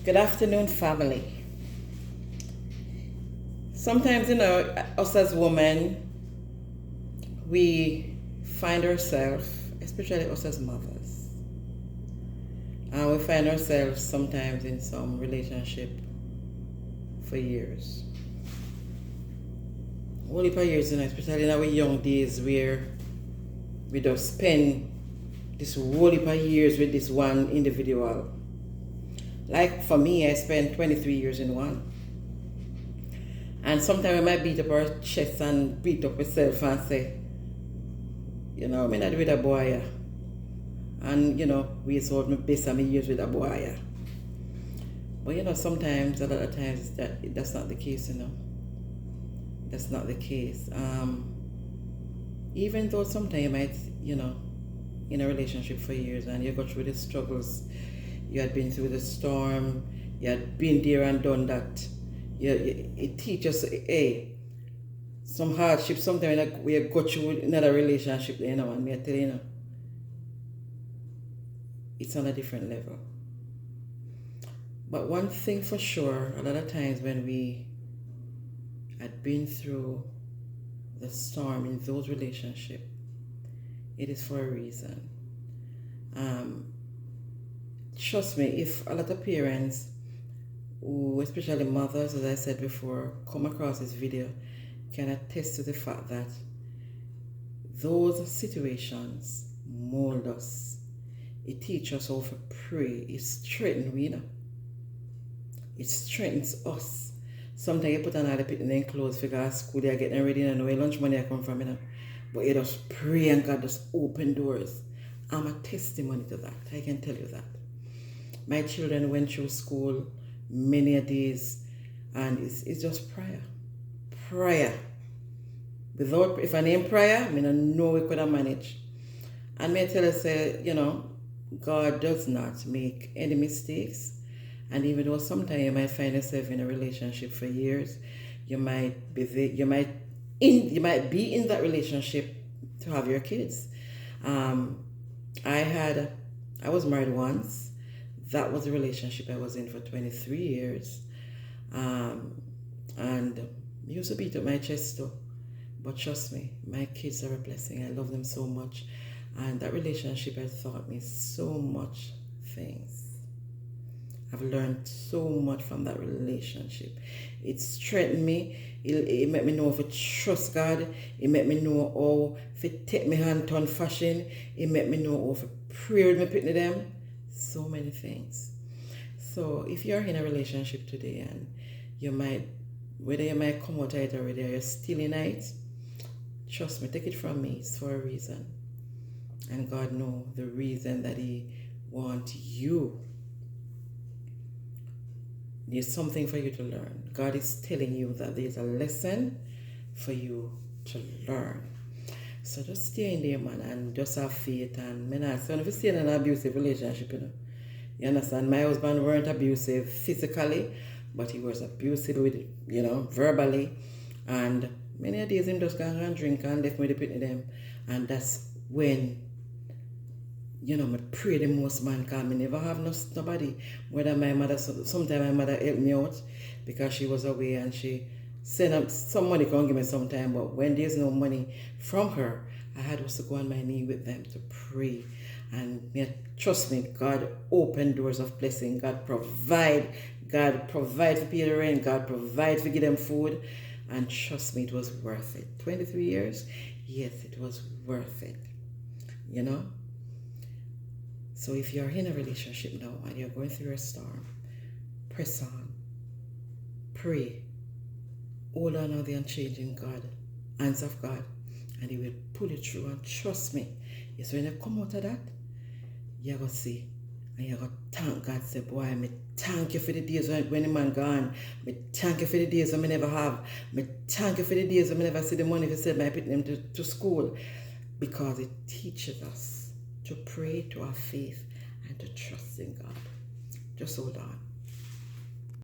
Good afternoon, family. Sometimes, us as women, we find ourselves, especially us as mothers, we find ourselves sometimes in some relationship for years. Only for years, especially in our young days where we just spend this whole heap of years with this one individual. Like for me, I spent 23 years in one. And sometimes we might beat up our chest and beat up ourselves and say, I'm not with a boy. And, we saw my best of my years with a boy. But, sometimes, a lot of times, that's not the case, That's not the case. Even though sometimes you might, in a relationship for years and you go through the struggles, you had been through the storm, you had been there and done that. It teaches some hardship sometimes like we go through another relationship, and me I tell you, it's on a different level. But one thing for sure, a lot of times when we had been through the storm in those relationships, it is for a reason. Trust me, if a lot of parents, especially mothers, as I said before, come across this video, can attest to the fact that those situations mold us. It teaches us how to pray. It strengthens we, It strengthens us. Sometimes you put on all the picking in clothes, figure school, they're getting ready, and where lunch money I come from, But you just pray and God just open doors. I'm a testimony to that. I can tell you that. My children went through school many days, and it's just prayer. Prayer. If I name prayer, I know we could have managed. And may I tell you, say, God does not make any mistakes. And even though sometimes you might find yourself in a relationship for years, you might be in that relationship to have your kids. I was married once. That was a relationship I was in for 23 years. And used to beat up my chest too. But trust me, my kids are a blessing. I love them so much. And that relationship has taught me so much things. I've learned so much from that relationship. It strengthened me. It made me know how to trust God. It made me know how to take my hand on fashion. It made me know how to pray with my picking them. So many things. So if you're in a relationship today and whether you might come out of it already or you're still in it, trust me, take it from me, it's for a reason. And God knows the reason that He wants you. There's something for you to learn. God is telling you that there's a lesson for you to learn. So just stay in there, man, and just have faith. And so if you stay in an abusive relationship, you understand? My husband weren't abusive physically, but he was abusive with, verbally. And many days him just gone and drink and left me to pity them. And that's when, I pray the most, man, because I never have nobody. Whether my mother, sometimes my mother helped me out because she was away and she sent up some money, come give me some time. But when there's no money from her, I had to go on my knee with them to pray. And trust me, God opened doors of blessing. God provide for Peter and God provide for give them food. And trust me, it was worth it. 23 years? Yes, it was worth it. So if you're in a relationship now and you're going through a storm, press on. Pray. Hold on the unchanging God, hands of God, and He will pull you through. And trust me, yes, when you come out of that, you're going to see. And you're going to thank God. Say, boy, I thank you for the days when the man gone. I thank you for the days when I never have. I thank you for the days when I never see the money to send my put them to school. Because it teaches us to pray, to have faith, and to trust in God. Just hold on.